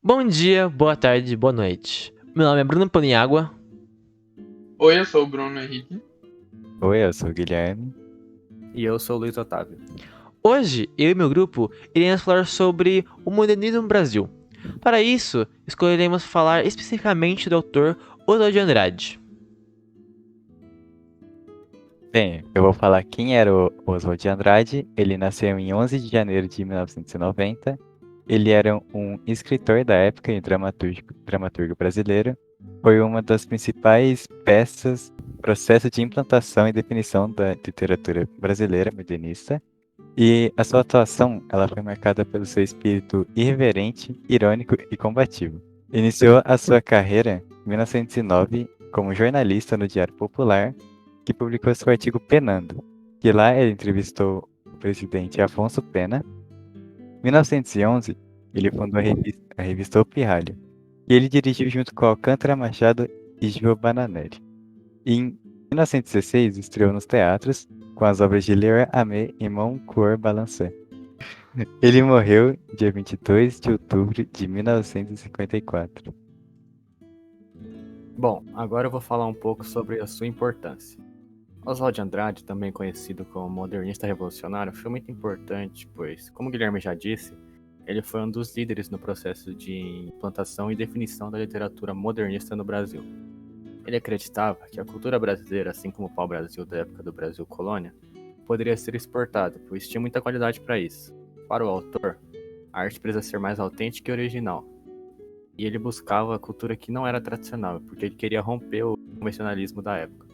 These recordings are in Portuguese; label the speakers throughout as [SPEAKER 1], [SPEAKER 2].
[SPEAKER 1] Bom dia, boa tarde, boa noite. Meu nome é Bruno Paniagua.
[SPEAKER 2] Oi, eu sou o Bruno Henrique.
[SPEAKER 3] Oi, eu sou o Guilherme.
[SPEAKER 4] E eu sou o Luiz Otávio.
[SPEAKER 1] Hoje, eu e meu grupo iremos falar sobre o modernismo no Brasil. Para isso, escolheremos falar especificamente do autor Oswald de Andrade.
[SPEAKER 3] Bem, eu vou falar quem era o Oswald de Andrade. Ele nasceu em 11 de janeiro de 1990. Ele era um escritor da época e dramaturgo brasileiro. Foi uma das principais peças do processo de implantação e definição da literatura brasileira modernista. E a sua atuação, ela foi marcada pelo seu espírito irreverente, irônico e combativo. Iniciou a sua carreira em 1909 como jornalista no Diário Popular, que publicou seu artigo Penando, que lá ele entrevistou o presidente Afonso Pena. Em 1911, ele fundou a revista O Pirralho, que ele dirigiu junto com Alcântara Machado e Giovanna Neri. Em 1916, estreou nos teatros com as obras de Leroy Amet e Mon Coeur Balancé. Ele morreu dia 22 de outubro de 1954.
[SPEAKER 4] Bom, agora eu vou falar um pouco sobre a sua importância. Oswald de Andrade, também conhecido como modernista revolucionário, foi muito importante, pois, como o Guilherme já disse, ele foi um dos líderes no processo de implantação e definição da literatura modernista no Brasil. Ele acreditava que a cultura brasileira, assim como o pau-brasil da época do Brasil colônia, poderia ser exportada, pois tinha muita qualidade para isso. Para o autor, a arte precisa ser mais autêntica e original. E ele buscava a cultura que não era tradicional, porque ele queria romper o convencionalismo da época.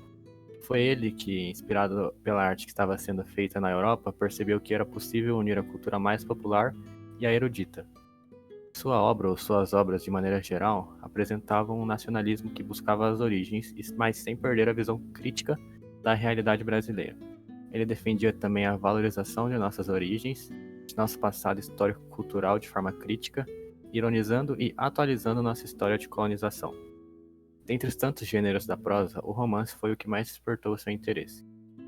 [SPEAKER 4] Foi ele que, inspirado pela arte que estava sendo feita na Europa, percebeu que era possível unir a cultura mais popular e a erudita. Sua obra, ou suas obras de maneira geral, apresentavam um nacionalismo que buscava as origens, mas sem perder a visão crítica da realidade brasileira. Ele defendia também a valorização de nossas origens, de nosso passado histórico-cultural de forma crítica, ironizando e atualizando nossa história de colonização. Dentre os tantos gêneros da prosa, o romance foi o que mais despertou seu interesse.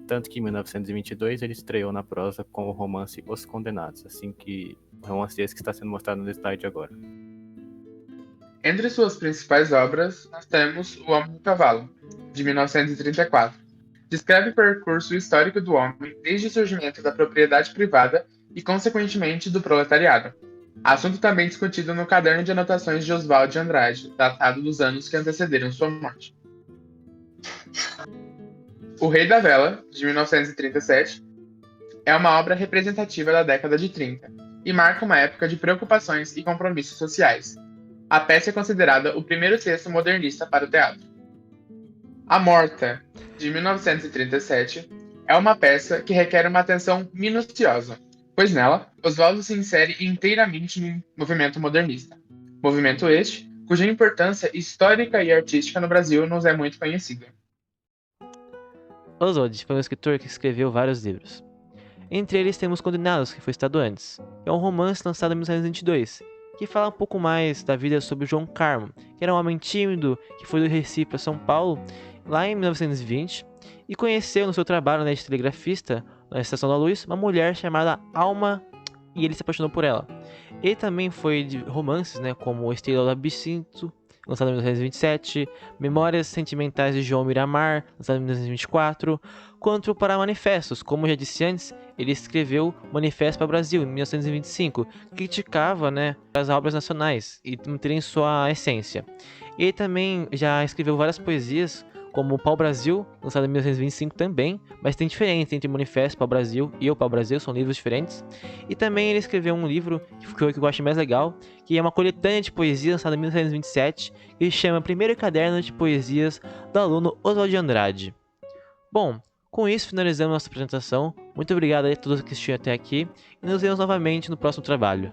[SPEAKER 4] Tanto que em 1922 ele estreou na prosa com o romance Os Condenados, assim que o romance esse que está sendo mostrado no slide agora.
[SPEAKER 2] Entre suas principais obras, nós temos O Homem do Cavalo, de 1934. Descreve o percurso histórico do homem desde o surgimento da propriedade privada e, consequentemente, do proletariado. Assunto também discutido no Caderno de Anotações de Oswald de Andrade, datado dos anos que antecederam sua morte. O Rei da Vela, de 1937, é uma obra representativa da década de 30 e marca uma época de preocupações e compromissos sociais. A peça é considerada o primeiro texto modernista para o teatro. A Morta, de 1937, é uma peça que requer uma atenção minuciosa, pois nela, Oswaldo se insere inteiramente no movimento modernista. Movimento este, cuja importância histórica e artística no Brasil nos é muito conhecida.
[SPEAKER 1] Oswald foi um escritor que escreveu vários livros. Entre eles temos Condenados, que foi citado antes. É um romance lançado em 1922, que fala um pouco mais da vida sobre João Carmo, que era um homem tímido que foi do Recife para São Paulo lá em 1920 e conheceu no seu trabalho de telegrafista na Estação da Luz uma mulher chamada Alma e ele se apaixonou por ela. Ele também foi de romances, como Estrela do Absinto, lançado em 1927, Memórias Sentimentais de João Miramar, lançado em 1924, quanto para manifestos, como eu já disse antes, ele escreveu Manifesto para o Brasil, em 1925, que criticava as obras nacionais e manterem sua essência. Ele também já escreveu várias poesias, como o Pau Brasil, lançado em 1925 também, mas tem diferença entre Manifesto Pau Brasil e O Pau Brasil, são livros diferentes. E também ele escreveu um livro que foi o que eu acho mais legal, que é uma coletânea de poesias lançada em 1927, que se chama Primeiro Caderno de Poesias do aluno Oswald de Andrade. Bom, com isso finalizamos nossa apresentação. Muito obrigado a todos que assistiram até aqui e nos vemos novamente no próximo trabalho.